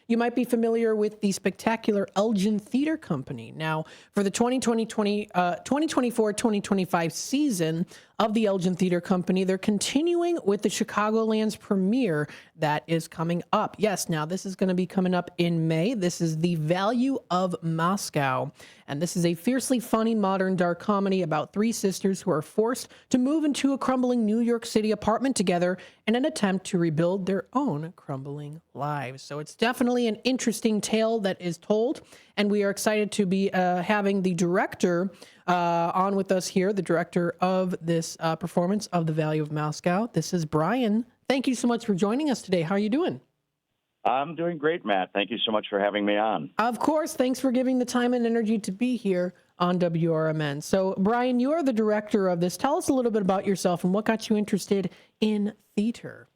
you might be familiar with the spectacular Elgin Theater Company. Now, for the 2024-2025 season of the Elgin Theater Company, they're continuing with the Chicagoland's premiere that is coming up. Yes, now this is going to be coming up in May. This is The Value of Moscow. And this is a fiercely funny modern dark comedy about three sisters who are forced to move into a crumbling New York City apartment together in an attempt to rebuild their own crumbling lives. So it's definitely an interesting tale that is told. And we are excited to be having the director on with us here, the director of this performance of The Value of Moscow. This is Brian. Thank you so much for joining us today. How are you doing? I'm doing great, Matt. Thank you so much for having me on. Of course. Thanks for giving the time and energy to be here on WRMN. So, Brian, you are the director of this. Tell us a little bit about yourself and what got you interested in theater.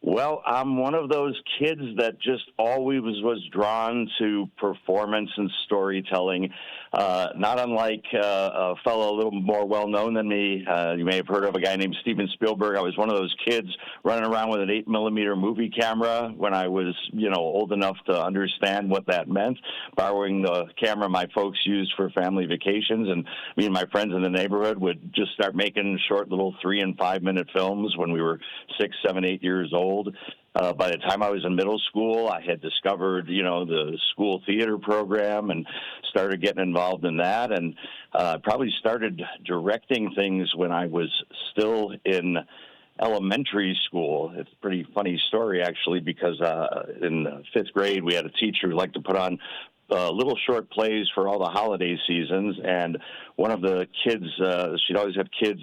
Well, I'm one of those kids that just always was drawn to performance and storytelling. Not unlike a fellow a little more well-known than me. You may have heard of a guy named Steven Spielberg. I was one of those kids running around with an 8mm movie camera when I was, old enough to understand what that meant, borrowing the camera my folks used for family vacations. And me and my friends in the neighborhood would just start making short little 3- and 5-minute films when we were 6, 7, 8 years old. By the time I was in middle school, I had discovered, the school theater program and started getting involved in that. And probably started directing things when I was still in elementary school. It's a pretty funny story, actually, because in 5th grade, we had a teacher who liked to put on little short plays for all the holiday seasons, and one of the kids, she'd always have kids,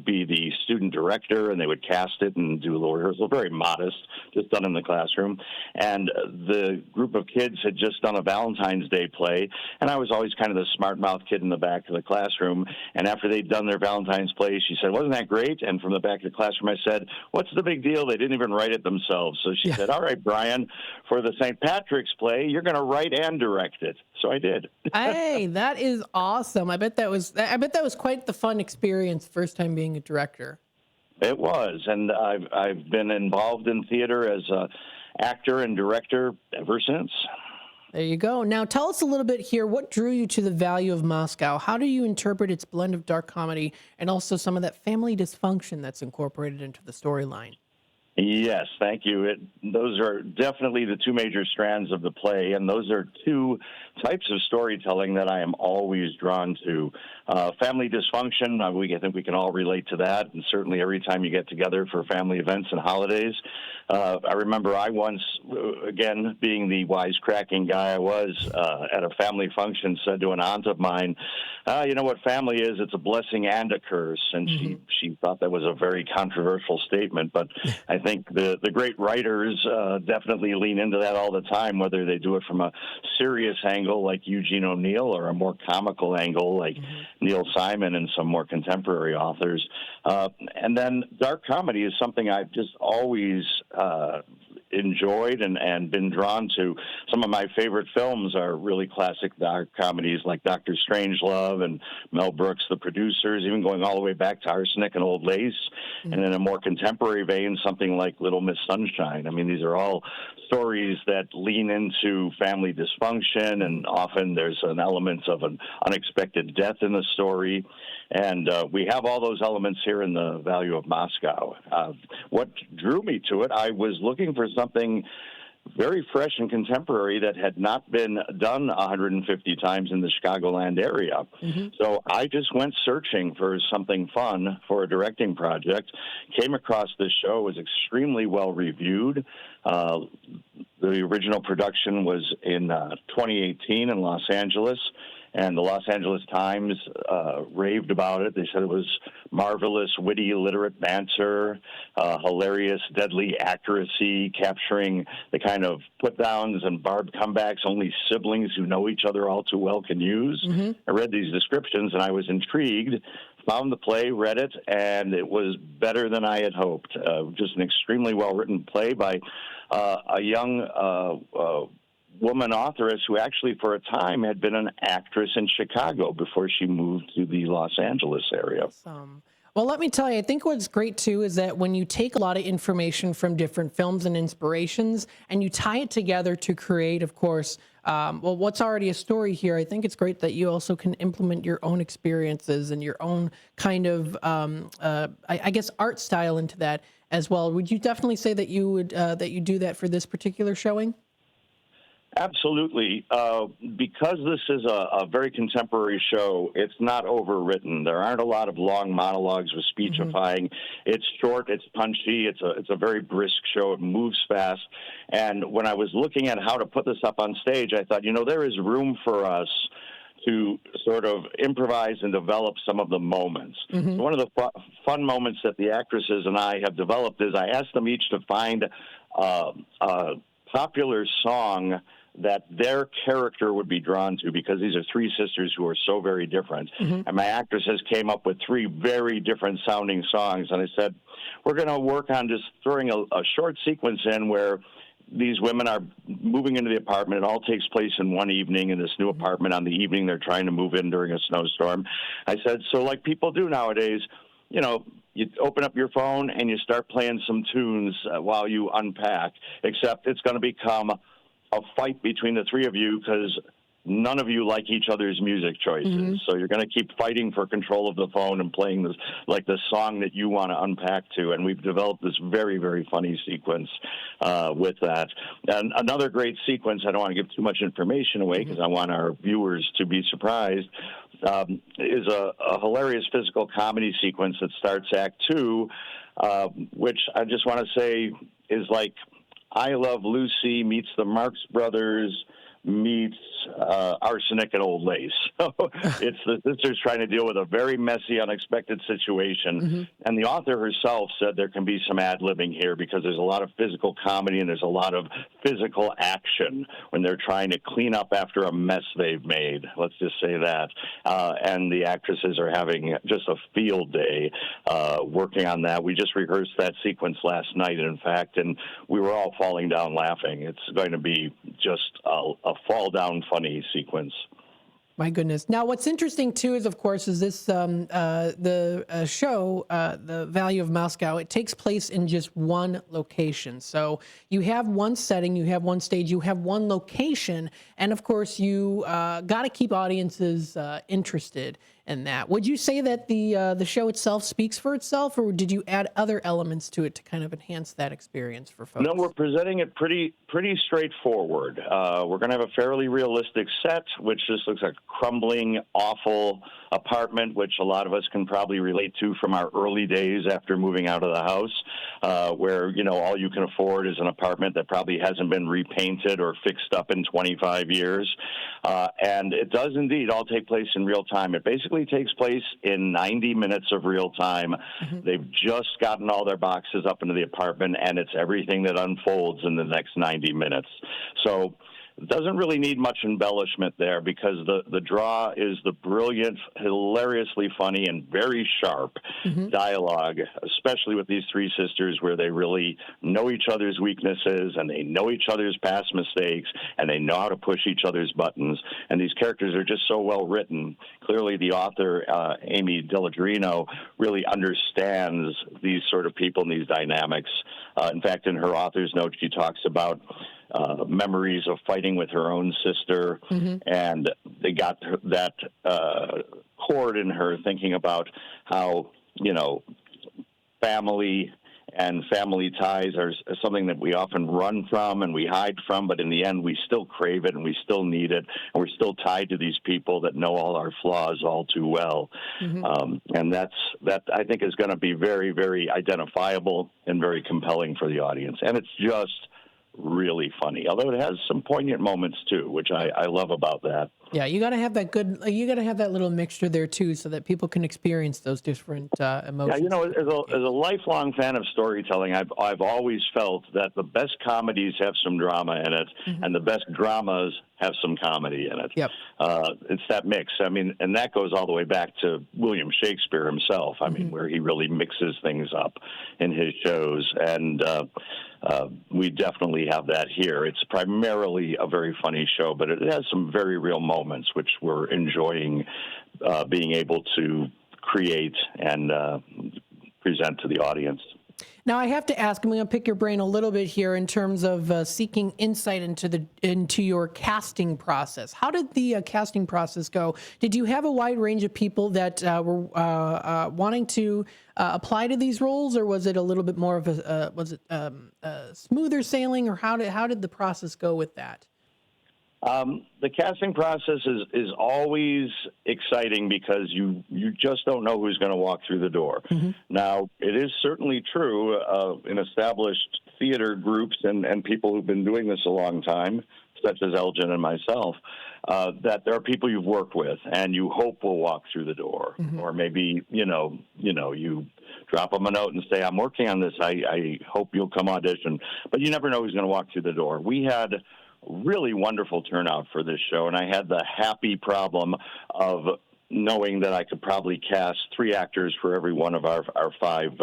be the student director, and they would cast it and do a little rehearsal, very modest, just done in the classroom. And the group of kids had just done a Valentine's Day play, and I was always kind of the smart-mouth kid in the back of the classroom. And after they'd done their Valentine's play, she said, "Wasn't that great?" And from the back of the classroom, I said, "What's the big deal? They didn't even write it themselves." So she said, "All right, Brian, for the St. Patrick's play, you're going to write and direct it." So I did. Hey, that is awesome. I bet that was quite the fun experience, first time being a director. It was, and I've been involved in theater as an actor and director ever since. There you go. Now tell us a little bit here, what drew you to The Value of Moscow? How do you interpret its blend of dark comedy and also some of that family dysfunction that's incorporated into the storyline? Yes, thank you. Those are definitely the two major strands of the play, and those are two types of storytelling that I am always drawn to. Family dysfunction, I think we can all relate to that, and certainly every time you get together for family events and holidays. I remember I once, again, being the wisecracking guy I was, at a family function, said to an aunt of mine, "You know what family is? It's a blessing and a curse." And she thought that was a very controversial statement, but I think the great writers definitely lean into that all the time, whether they do it from a serious angle like Eugene O'Neill or a more comical angle like Neil Simon and some more contemporary authors. And then dark comedy is something I've just always enjoyed and been drawn to. Some of my favorite films are really classic dark comedies like Dr. Strangelove and Mel Brooks, The Producers, even going all the way back to Arsenic and Old Lace. And in a more contemporary vein, something like Little Miss Sunshine. I mean, these are all stories that lean into family dysfunction, and often there's an element of an unexpected death in the story. And we have all those elements here in The Value of Moscow. What drew me to it, I was looking for something very fresh and contemporary that had not been done 150 times in the Chicagoland area. So I just went searching for something fun for a directing project, came across this show. It was extremely well reviewed. The original production was in 2018 in Los Angeles, and the Los Angeles Times raved about it. They said it was marvelous, witty, literate banter, hilarious, deadly accuracy, capturing the kind of put-downs and barbed comebacks only siblings who know each other all too well can use. I read these descriptions, and I was intrigued, found the play, read it, and it was better than I had hoped. Just an extremely well-written play by a young woman authoress who actually for a time had been an actress in Chicago before she moved to the Los Angeles area. Awesome. Well, let me tell you, I think what's great too is that when you take a lot of information from different films and inspirations and you tie it together to create, of course, well, what's already a story here, I think it's great that you also can implement your own experiences and your own kind of, I guess, art style into that as well. Would you definitely say that you would that you do that for this particular showing? Absolutely. Because this is a very contemporary show, it's not overwritten. There aren't a lot of long monologues with speechifying. It's short, it's punchy, it's a very brisk show. It moves fast. And when I was looking at how to put this up on stage, I thought, there is room for us to sort of improvise and develop some of the moments. So one of the fun moments that the actresses and I have developed is I asked them each to find a popular song that their character would be drawn to, because these are three sisters who are so very different. And my actresses came up with three very different sounding songs. And I said, we're going to work on just throwing a short sequence in where these women are moving into the apartment. It all takes place in one evening in this new apartment on the evening they're trying to move in during a snowstorm. I said, so like people do nowadays, you open up your phone and you start playing some tunes while you unpack, except it's going to become a fight between the three of you because none of you like each other's music choices. So you're going to keep fighting for control of the phone and playing this, like the song that you want to unpack to. And we've developed this very, very funny sequence with that. And another great sequence, I don't want to give too much information away because I want our viewers to be surprised, is a hilarious physical comedy sequence that starts Act Two, which I just want to say is like I Love Lucy meets the Marx Brothers meets Arsenic and Old Lace. So it's the sisters trying to deal with a very messy, unexpected situation. And the author herself said there can be some ad-libbing here because there's a lot of physical comedy and there's a lot of physical action when they're trying to clean up after a mess they've made. Let's just say that. And the actresses are having just a field day working on that. We just rehearsed that sequence last night, in fact, and we were all falling down laughing. It's going to be just a fall-down funny sequence. My goodness. Now, what's interesting, too, is, of course, is this the show, The Value of Moscow, it takes place in just one location. So you have one setting, you have one stage, you have one location, and, of course, you got to keep audiences interested in that. Would you say that the show itself speaks for itself, or did you add other elements to it to kind of enhance that experience for folks? No, we're presenting it pretty straightforward. We're going to have a fairly realistic set, which just looks like a crumbling, awful apartment, which a lot of us can probably relate to from our early days after moving out of the house, where, all you can afford is an apartment that probably hasn't been repainted or fixed up in 25 years. And it does indeed all take place in real time. It basically takes place in 90 minutes of real time. They've just gotten all their boxes up into the apartment, and it's everything that unfolds in the next 90 minutes. So it doesn't really need much embellishment there because the draw is the brilliant, hilariously funny, and very sharp dialogue, especially with these three sisters where they really know each other's weaknesses and they know each other's past mistakes and they know how to push each other's buttons. And these characters are just so well written. Clearly the author, Amy Delladrino, really understands these sort of people and these dynamics. In fact, in her author's note, she talks about memories of fighting with her own sister, and they got that chord in her thinking about how, family and family ties are something that we often run from and we hide from, but in the end we still crave it and we still need it, and we're still tied to these people that know all our flaws all too well. And that I think is going to be very, very identifiable and very compelling for the audience. And it's just really funny, although it has some poignant moments too, which I love about that. Yeah, you got to have that you got to have that little mixture there too, so that people can experience those different emotions. Yeah, as a lifelong fan of storytelling, I've always felt that the best comedies have some drama in it, and the best dramas have some comedy in it. Yep. It's that mix. I mean, and that goes all the way back to William Shakespeare himself. I mean, where he really mixes things up in his shows, and we definitely have that here. It's primarily a very funny show, but it has some very real moments, which we're enjoying being able to create and present to the audience. Now, I have to ask, I'm going to pick your brain a little bit here in terms of seeking insight into your casting process. How did the casting process go? Did you have a wide range of people that were wanting to apply to these roles, or was it a little bit more of a smoother sailing, or how did the process go with that? The casting process is always exciting because you just don't know who's going to walk through the door. Mm-hmm. Now, it is certainly true in established theater groups and people who've been doing this a long time, such as Elgin and myself, that there are people you've worked with and you hope will walk through the door. Mm-hmm. Or maybe, you drop them a note and say, I'm working on this. I hope you'll come audition. But you never know who's going to walk through the door. We had really wonderful turnout for this show, and I had the happy problem of knowing that I could probably cast 3 actors for every one of our 5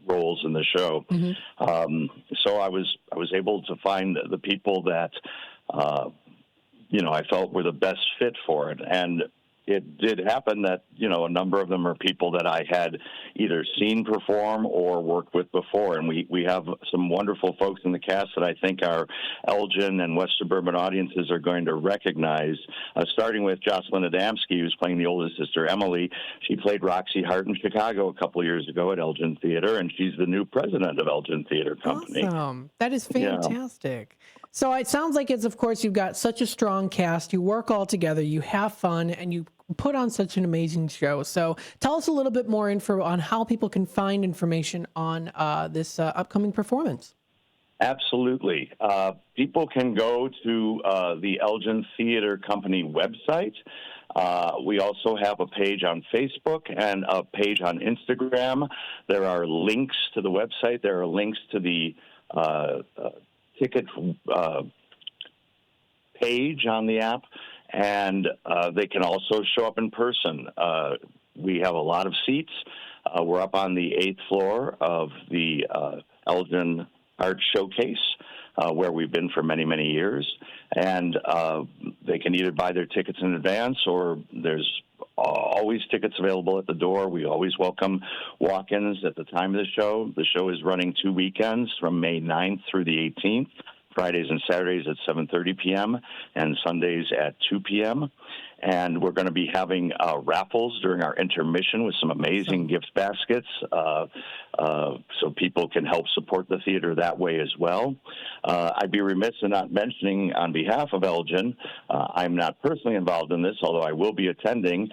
roles in the show. Mm-hmm. So I was able to find the people that I felt were the best fit for it, and it did happen that, a number of them are people that I had either seen perform or worked with before. And we have some wonderful folks in the cast that I think our Elgin and West Suburban audiences are going to recognize, starting with Jocelyn Adamski, who's playing the oldest sister, Emily. She played Roxy Hart in Chicago a couple of years ago at Elgin Theater, and she's the new president of Elgin Theater Company. Awesome. That is fantastic. Yeah. So it sounds like of course, you've got such a strong cast. You work all together, you have fun, and you put on such an amazing show. So tell us a little bit more info on how people can find information on this upcoming performance. Absolutely. People can go to the Elgin Theater Company website. We also have a page on Facebook and a page on Instagram. There are links to the website. There are links to the ticket page on the app, and they can also show up in person. We have a lot of seats. We're up on the 8th floor of the Elgin Art Showcase, where we've been for many, many years. And they can either buy their tickets in advance, or there's always tickets available at the door. We always welcome walk-ins at the time of the show. The show is running 2 weekends from May 9th through the 18th. Fridays and Saturdays at 7:30 p.m. and Sundays at 2 p.m. And we're going to be having raffles during our intermission with some amazing gift baskets, so people can help support the theater that way as well. I'd be remiss in not mentioning, on behalf of Elgin, I'm not personally involved in this, although I will be attending.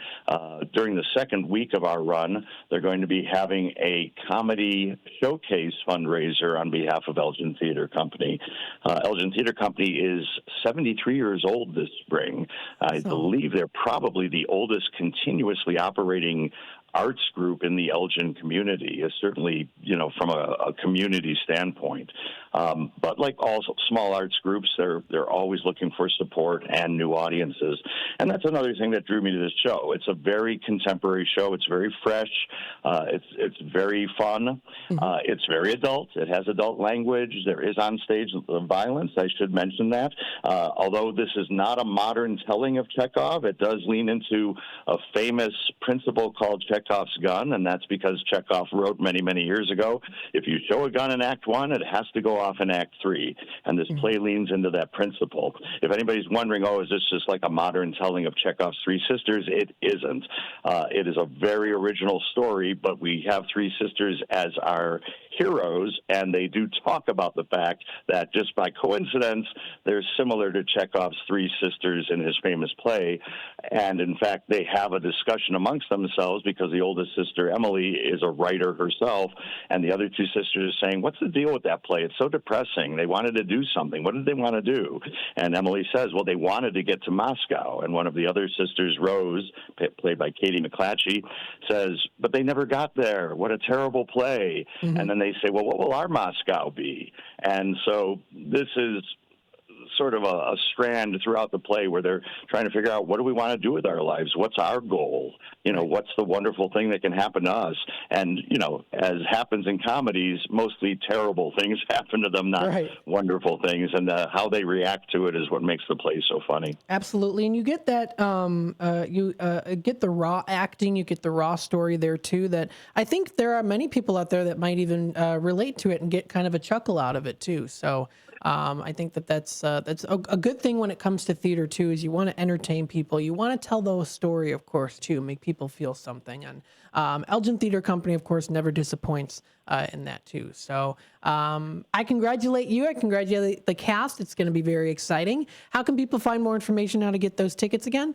During the second week of our run, they're going to be having a comedy showcase fundraiser on behalf of Elgin Theater Company. Elgin Theater Company is 73 years old this spring. I believe they're probably the oldest continuously operating arts group in the Elgin community, is certainly, from a community standpoint. But like all small arts groups, they're always looking for support and new audiences. And that's another thing that drew me to this show. It's a very contemporary show. It's very fresh. It's very fun. It's very adult. It has adult language. There is on-stage violence. I should mention that. Although this is not a modern telling of Chekhov, it does lean into a famous principle called Chekhov's gun, and that's because Chekhov wrote many, many years ago, if you show a gun in Act 1, it has to go off in Act 3. And this play leans into that principle. If anybody's wondering, is this just like a modern telling of Chekhov's Three Sisters? It isn't. It is a very original story, but we have 3 sisters as our heroes, and they do talk about the fact that just by coincidence, they're similar to Chekhov's 3 sisters in his famous play. And in fact, they have a discussion amongst themselves because the oldest sister, Emily, is a writer herself, and the other 2 sisters are saying, what's the deal with that play? It's so depressing. They wanted to do something. What did they want to do? And Emily says, well, they wanted to get to Moscow. And one of the other sisters, Rose, played by Katie McClatchy, says, but they never got there. What a terrible play. And then they say, well, what will our Moscow be? And so this is sort of a strand throughout the play where they're trying to figure out, what do we want to do with our lives? What's our goal? What's the wonderful thing that can happen to us? And, as happens in comedies, mostly terrible things happen to them, not wonderful things. And how they react to it is what makes the play so funny. Absolutely. And you get that, you get the raw acting, you get the raw story there too, that I think there are many people out there that might even relate to it and get kind of a chuckle out of it too. So I think that's a good thing when it comes to theater too, is you want to entertain people. You want to tell the story, of course, too, make people feel something. And Elgin Theater Company, of course, never disappoints in that too. So I congratulate you. I congratulate the cast. It's going to be very exciting. How can people find more information how to get those tickets again?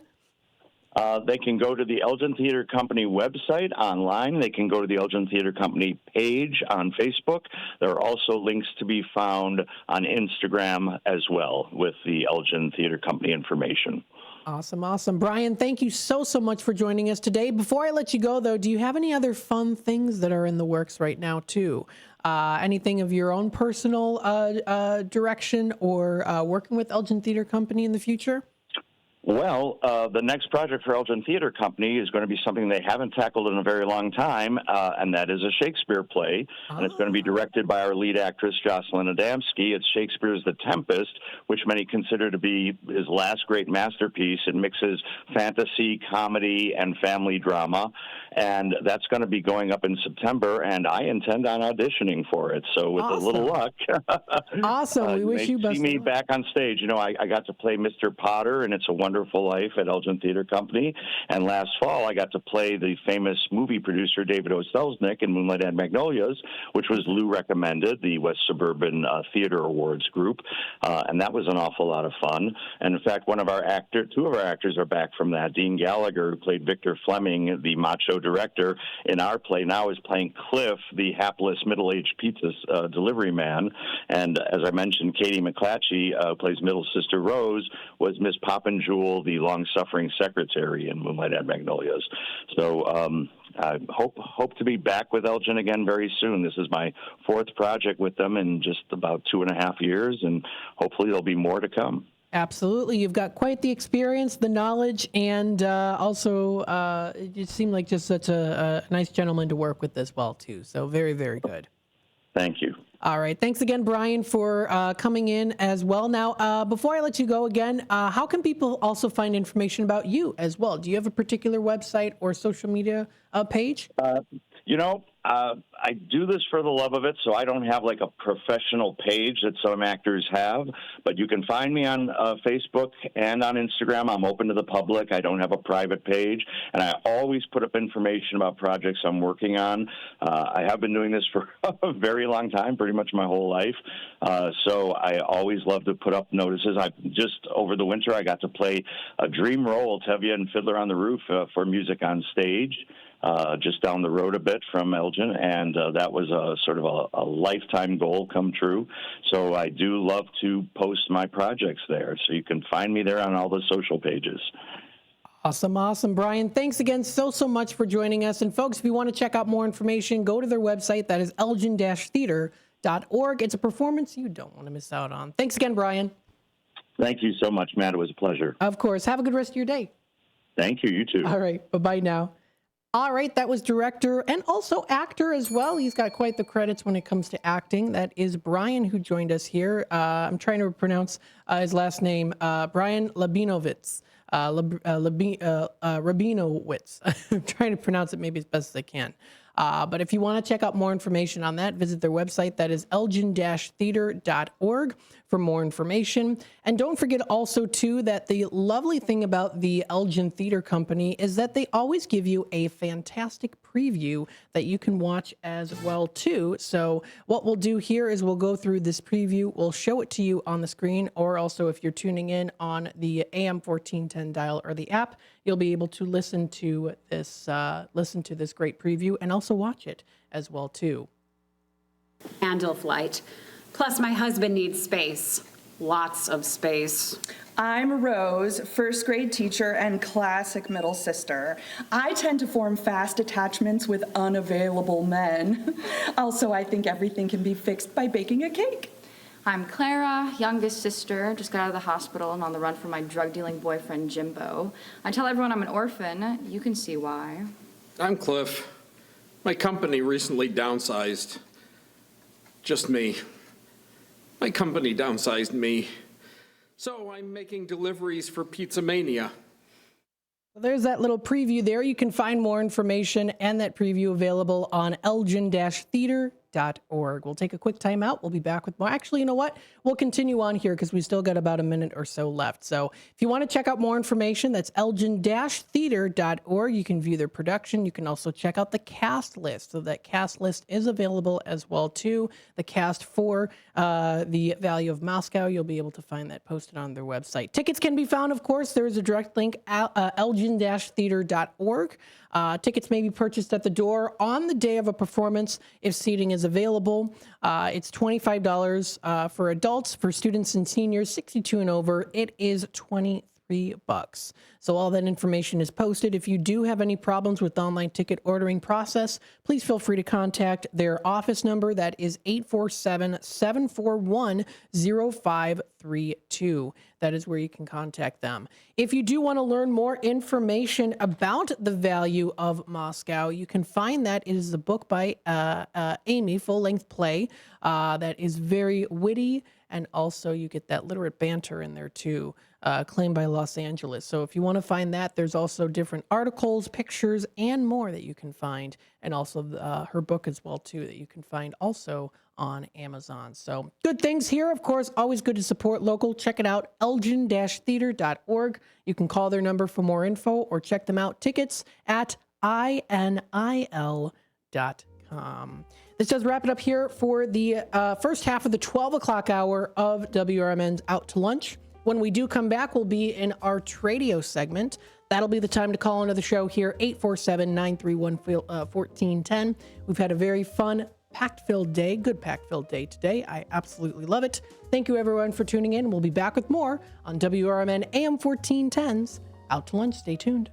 They can go to the Elgin Theater Company website online. They can go to the Elgin Theater Company page on Facebook. There are also links to be found on Instagram as well with the Elgin Theater Company information. Awesome, awesome. Brian, thank you so much for joining us today. Before I let you go, though, do you have any other fun things that are in the works right now, too? Anything of your own personal direction or working with Elgin Theater Company in the future? Well, the next project for Elgin Theater Company is going to be something they haven't tackled in a very long time, and that is a Shakespeare play. And it's going to be directed by our lead actress, Jocelyn Adamski. It's Shakespeare's The Tempest, which many consider to be his last great masterpiece. It mixes fantasy, comedy, and family drama. And that's going to be going up in September, and I intend on auditioning for it. So with a little luck, awesome. We wish you best. See me back on stage. I got to play Mr. Potter, and It's a Wonderful Life at Elgin Theater Company. And last fall, I got to play the famous movie producer David O. Selznick in Moonlight and Magnolias, which was Lou Recommended, the West Suburban Theater Awards group. And that was an awful lot of fun. And in fact, two of our actors are back from that. Dean Gallagher, who played Victor Fleming, the macho director in our play, now is playing Cliff, the hapless middle-aged pizza delivery man. And as I mentioned, Katie McClatchy, who plays middle sister Rose, was Miss Poppinjewel, the long-suffering secretary in Moonlight and Magnolias. So I hope to be back with Elgin again very soon. This is my fourth project with them in just about 2.5 years, and hopefully there'll be more to come. Absolutely. You've got quite the experience, the knowledge, and also you seem like just such a nice gentleman to work with as well, too. So very, very good. Thank you. All right. Thanks again, Brian, for coming in as well. Now, before I let you go again, how can people also find information about you as well? Do you have a particular website or social media page? I do this for the love of it, so I don't have like a professional page that some actors have, but you can find me on Facebook and on Instagram. I'm open to the public. I don't have a private page, and I always put up information about projects I'm working on. I have been doing this for a very long time, pretty much my whole life, so I always love to put up notices. Just over the winter, I got to play a dream role, Tevye and Fiddler on the Roof, for Music on Stage. Just down the road a bit from Elgin, and that was a sort of a lifetime goal come true. So I do love to post my projects there, so you can find me there on all the social pages. Awesome, awesome. Brian, thanks again so much for joining us. And folks, if you want to check out more information, go to their website. That is elgin-theater.org. It's a performance you don't want to miss out on. Thanks again, Brian. Thank you so much, Matt. It was a pleasure. Of course. Have a good rest of your day. Thank you. You too. All right. Bye-bye now. All right, that was director and also actor as well. He's got quite the credits when it comes to acting. That is Brian, who joined us here. I'm trying to pronounce his last name, Brian Labinowitz. Rabinowitz. I'm trying to pronounce it maybe as best as I can. But if you want to check out more information on that, visit their website. That is elgin-theater.org for more information. And don't forget also, too, that the lovely thing about the Elgin Theater Company is that they always give you a fantastic preview that you can watch as well, too. So what we'll do here is we'll go through this preview. We'll show it to you on the screen, or also if you're tuning in on the AM 1410 dial or the app, you'll be able to listen to this great preview and also watch it as well, too. Handle flight. Plus, my husband needs space. Lots of space. I'm Rose, first grade teacher and classic middle sister. I tend to form fast attachments with unavailable men. Also, I think everything can be fixed by baking a cake. I'm Clara, youngest sister, just got out of the hospital and on the run from my drug-dealing boyfriend, Jimbo. I tell everyone I'm an orphan. You can see why. I'm Cliff. My company recently downsized. Just me. My company downsized me. So I'm making deliveries for Pizza Mania. Well, there's that little preview there. You can find more information and that preview available on elgin-theater.org. We'll take a quick time out. We'll be back with more. Actually, you know what? We'll continue on here because we still got about a minute or so left. So if you want to check out more information, that's elgin-theater.org. You can view their production. You can also check out the cast list. So that cast list is available as well, too. The cast for the Value of Moscow, you'll be able to find that posted on their website. Tickets can be found, of course. There is a direct link at elgin-theater.org. Tickets may be purchased at the door on the day of a performance if seating is available. It's $25 for adults. For students and seniors 62 and over, it is $23. So all that information is posted. If you do have any problems with the online ticket ordering process, please feel free to contact their office number. That is 847-741-0532. That is where you can contact them. If you do want to learn more information about the Value of Moscow, you can find that. It is a book by Amy, full-length play that is very witty, and also you get that literate banter in there too, claimed by Los Angeles. So if you want to find that, there's also different articles, pictures, and more that you can find, and also her book as well too that you can find also on Amazon. So good things here. Of course, always good to support local. Check it out, elgin-theater.org. You can call their number for more info or check them out. Tickets at inil.com. This does wrap it up here for the first half of the 12 o'clock hour of WRMN's Out to Lunch. When we do come back, we'll be in our Tradio segment. That'll be the time to call into the show here, 847-931-1410. We've had a very fun, packed-filled day, good packed-filled day today. I absolutely love it. Thank you, everyone, for tuning in. We'll be back with more on WRMN AM 1410's Out to Lunch. Stay tuned.